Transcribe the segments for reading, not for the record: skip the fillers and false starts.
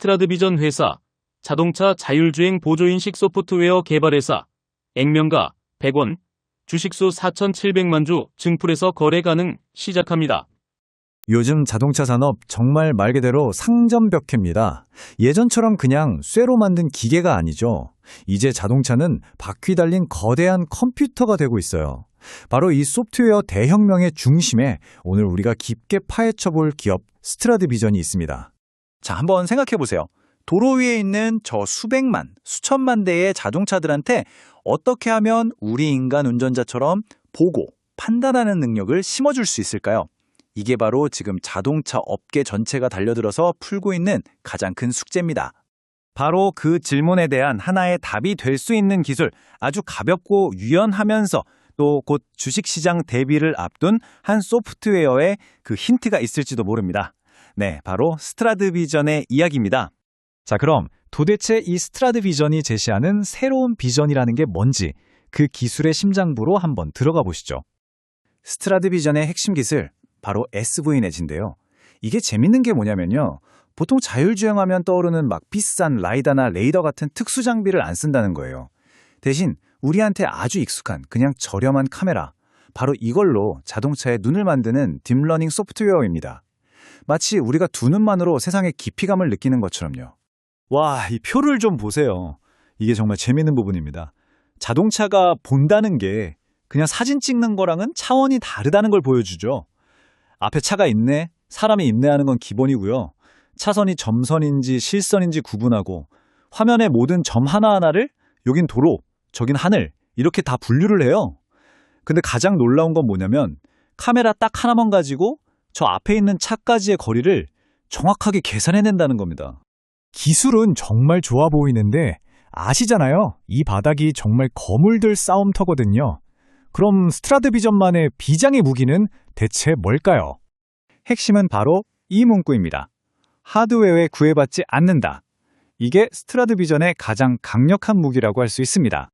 스트라드비전 회사, 자동차 자율주행 보조인식 소프트웨어 개발회사, 액면가 100원, 주식수 4,700만 주 증풀에서 거래 가능 시작합니다. 요즘 자동차 산업 정말 말 그대로 상점벽해입니다. 예전처럼 그냥 쇠로 만든 기계가 아니죠. 이제 자동차는 바퀴 달린 거대한 컴퓨터가 되고 있어요. 바로 이 소프트웨어 대혁명의 중심에 오늘 우리가 깊게 파헤쳐 볼 기업 스트라드비전이 있습니다. 자, 한번 생각해 보세요. 도로 위에 있는 저 수백만, 수천만 대의 자동차들한테 어떻게 하면 우리 인간 운전자처럼 보고 판단하는 능력을 심어줄 수 있을까요? 이게 바로 지금 자동차 업계 전체가 달려들어서 풀고 있는 가장 큰 숙제입니다. 바로 그 질문에 대한 하나의 답이 될 수 있는 기술, 아주 가볍고 유연하면서 또 곧 주식시장 대비를 앞둔 한 소프트웨어에 그 힌트가 있을지도 모릅니다. 네, 바로 스트라드비전의 이야기입니다. 자, 그럼 도대체 이 스트라드비전이 제시하는 새로운 비전이라는 게 뭔지 그 기술의 심장부로 한번 들어가 보시죠. 스트라드비전의 핵심 기술, 바로 SV 넷인데요. 이게 재밌는 게 뭐냐면요. 보통 자율주행하면 떠오르는 막 비싼 라이다나 레이더 같은 특수 장비를 안 쓴다는 거예요. 대신 우리한테 아주 익숙한 그냥 저렴한 카메라, 바로 이걸로 자동차의 눈을 만드는 딥러닝 소프트웨어입니다. 마치 우리가 두 눈만으로 세상의 깊이감을 느끼는 것처럼요. 와, 이 표를 좀 보세요. 이게 정말 재밌는 부분입니다. 자동차가 본다는 게 그냥 사진 찍는 거랑은 차원이 다르다는 걸 보여주죠. 앞에 차가 있네, 사람이 있네 하는 건 기본이고요. 차선이 점선인지 실선인지 구분하고 화면의 모든 점 하나하나를 여긴 도로, 저긴 하늘 이렇게 다 분류를 해요. 근데 가장 놀라운 건 뭐냐면 카메라 딱 하나만 가지고 저 앞에 있는 차까지의 거리를 정확하게 계산해낸다는 겁니다. 기술은 정말 좋아 보이는데 아시잖아요. 이 바닥이 정말 거물들 싸움터거든요. 그럼 스트라드비전만의 비장의 무기는 대체 뭘까요? 핵심은 바로 이 문구입니다. 하드웨어에 구애받지 않는다. 이게 스트라드비전의 가장 강력한 무기라고 할 수 있습니다.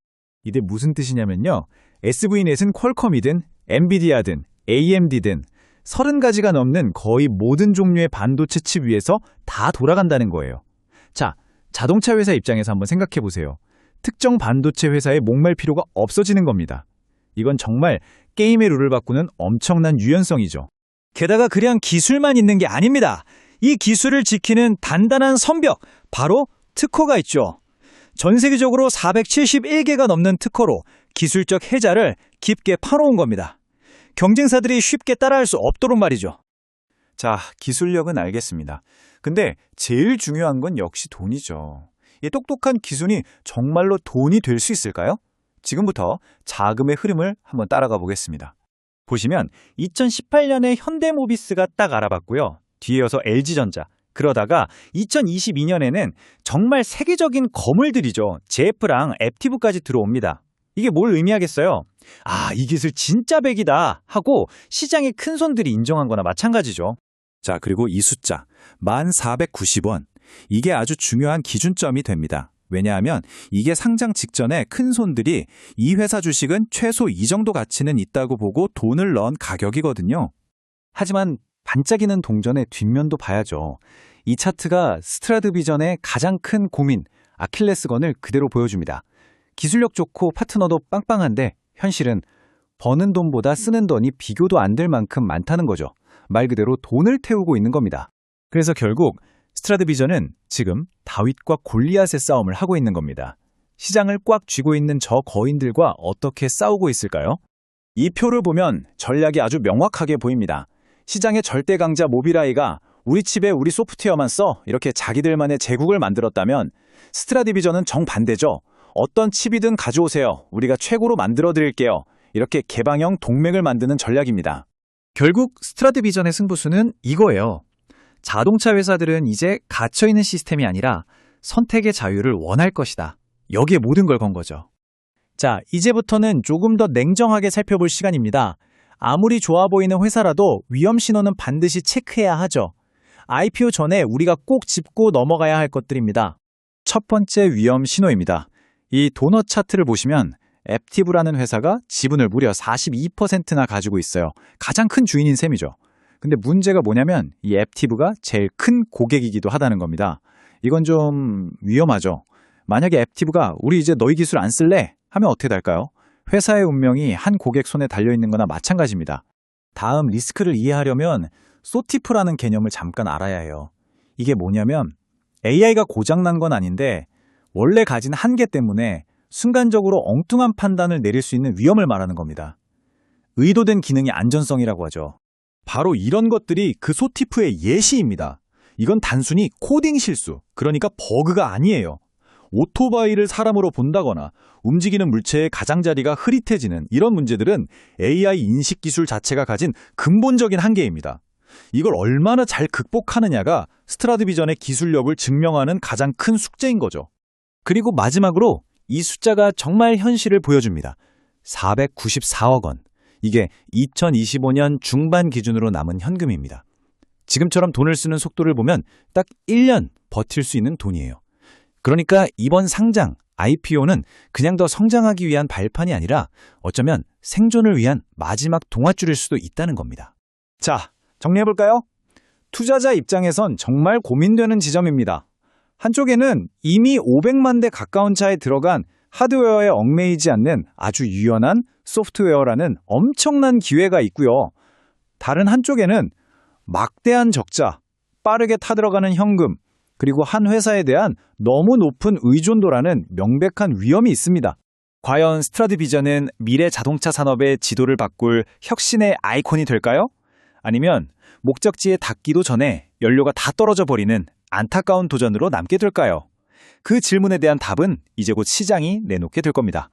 이게 무슨 뜻이냐면요. SV넷은 퀄컴이든 엔비디아든 AMD든 30가지가 넘는 거의 모든 종류의 반도체 칩 위에서 다 돌아간다는 거예요. 자, 자동차 회사 입장에서 한번 생각해 보세요. 특정 반도체 회사에 목말 필요가 없어지는 겁니다. 이건 정말 게임의 룰을 바꾸는 엄청난 유연성이죠. 게다가 그냥 기술만 있는 게 아닙니다. 이 기술을 지키는 단단한 선벽, 바로 특허가 있죠. 전 세계적으로 471개가 넘는 특허로 기술적 혜자를 깊게 파놓은 겁니다. 경쟁사들이 쉽게 따라할 수 없도록 말이죠. 자, 기술력은 알겠습니다. 근데 제일 중요한 건 역시 돈이죠. 이 똑똑한 기술이 정말로 돈이 될 수 있을까요? 지금부터 자금의 흐름을 한번 따라가 보겠습니다. 보시면 2018년에 현대모비스가 딱 알아봤고요. 뒤에 이어서 LG전자, 그러다가 2022년에는 정말 세계적인 거물들이죠. 제프랑 앱티브까지 들어옵니다. 이게 뭘 의미하겠어요? 아, 이 기술 진짜 백이다 하고 시장의 큰 손들이 인정한 거나 마찬가지죠. 자, 그리고 이 숫자 1490원. 이게 아주 중요한 기준점이 됩니다. 왜냐하면 이게 상장 직전에 큰 손들이 이 회사 주식은 최소 이 정도 가치는 있다고 보고 돈을 넣은 가격이거든요. 하지만 반짝이는 동전의 뒷면도 봐야죠. 이 차트가 스트라드비전의 가장 큰 고민, 아킬레스건을 그대로 보여줍니다. 기술력 좋고 파트너도 빵빵한데 현실은 버는 돈보다 쓰는 돈이 비교도 안 될 만큼 많다는 거죠. 말 그대로 돈을 태우고 있는 겁니다. 그래서 결국 스트라드비전은 지금 다윗과 골리앗의 싸움을 하고 있는 겁니다. 시장을 꽉 쥐고 있는 저 거인들과 어떻게 싸우고 있을까요? 이 표를 보면 전략이 아주 명확하게 보입니다. 시장의 절대 강자 모빌아이가 우리 칩에 우리 소프트웨어만 써 이렇게 자기들만의 제국을 만들었다면 스트라드비전은 정반대죠. 어떤 칩이든 가져오세요. 우리가 최고로 만들어 드릴게요. 이렇게 개방형 동맹을 만드는 전략입니다. 결국 스트라드비전의 승부수는 이거예요. 자동차 회사들은 이제 갇혀있는 시스템이 아니라 선택의 자유를 원할 것이다. 여기에 모든 걸 건 거죠. 자, 이제부터는 조금 더 냉정하게 살펴볼 시간입니다. 아무리 좋아 보이는 회사라도 위험 신호는 반드시 체크해야 하죠. IPO 전에 우리가 꼭 짚고 넘어가야 할 것들입니다. 첫 번째 위험 신호입니다. 이 도넛 차트를 보시면 앱티브라는 회사가 지분을 무려 42%나 가지고 있어요. 가장 큰 주인인 셈이죠. 근데 문제가 뭐냐면 이 앱티브가 제일 큰 고객이기도 하다는 겁니다. 이건 좀 위험하죠. 만약에 앱티브가 우리 이제 너희 기술 안 쓸래? 하면 어떻게 될까요? 회사의 운명이 한 고객 손에 달려있는 거나 마찬가지입니다. 다음 리스크를 이해하려면 소티프라는 개념을 잠깐 알아야 해요. 이게 뭐냐면 AI가 고장난 건 아닌데 원래 가진 한계 때문에 순간적으로 엉뚱한 판단을 내릴 수 있는 위험을 말하는 겁니다. 의도된 기능의 안전성이라고 하죠. 바로 이런 것들이 그 소티프의 예시입니다. 이건 단순히 코딩 실수, 그러니까 버그가 아니에요. 오토바이를 사람으로 본다거나 움직이는 물체의 가장자리가 흐릿해지는 이런 문제들은 AI 인식 기술 자체가 가진 근본적인 한계입니다. 이걸 얼마나 잘 극복하느냐가 스트라드비전의 기술력을 증명하는 가장 큰 숙제인 거죠. 그리고 마지막으로 이 숫자가 정말 현실을 보여줍니다. 494억 원. 이게 2025년 중반 기준으로 남은 현금입니다. 지금처럼 돈을 쓰는 속도를 보면 딱 1년 버틸 수 있는 돈이에요. 그러니까 이번 상장, IPO는 그냥 더 성장하기 위한 발판이 아니라 어쩌면 생존을 위한 마지막 동아줄일 수도 있다는 겁니다. 자, 정리해볼까요? 투자자 입장에선 정말 고민되는 지점입니다. 한쪽에는 이미 500만 대 가까운 차에 들어간 하드웨어에 얽매이지 않는 아주 유연한 소프트웨어라는 엄청난 기회가 있고요. 다른 한쪽에는 막대한 적자, 빠르게 타들어가는 현금, 그리고 한 회사에 대한 너무 높은 의존도라는 명백한 위험이 있습니다. 과연 스트라드비전은 미래 자동차 산업의 지도를 바꿀 혁신의 아이콘이 될까요? 아니면 목적지에 닿기도 전에 연료가 다 떨어져 버리는 안타까운 도전으로 남게 될까요? 그 질문에 대한 답은 이제 곧 시장이 내놓게 될 겁니다.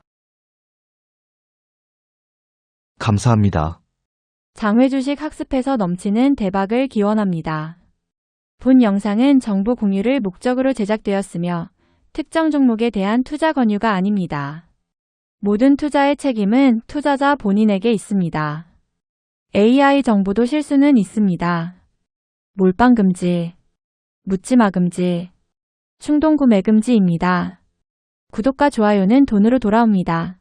감사합니다. 장외주식 학습해서 넘치는 대박을 기원합니다. 본 영상은 정보 공유를 목적으로 제작되었으며 특정 종목에 대한 투자 권유가 아닙니다. 모든 투자의 책임은 투자자 본인에게 있습니다. AI 정보도 실수는 있습니다. 몰빵 금지, 묻지마 금지, 충동 구매 금지입니다. 구독과 좋아요는 돈으로 돌아옵니다.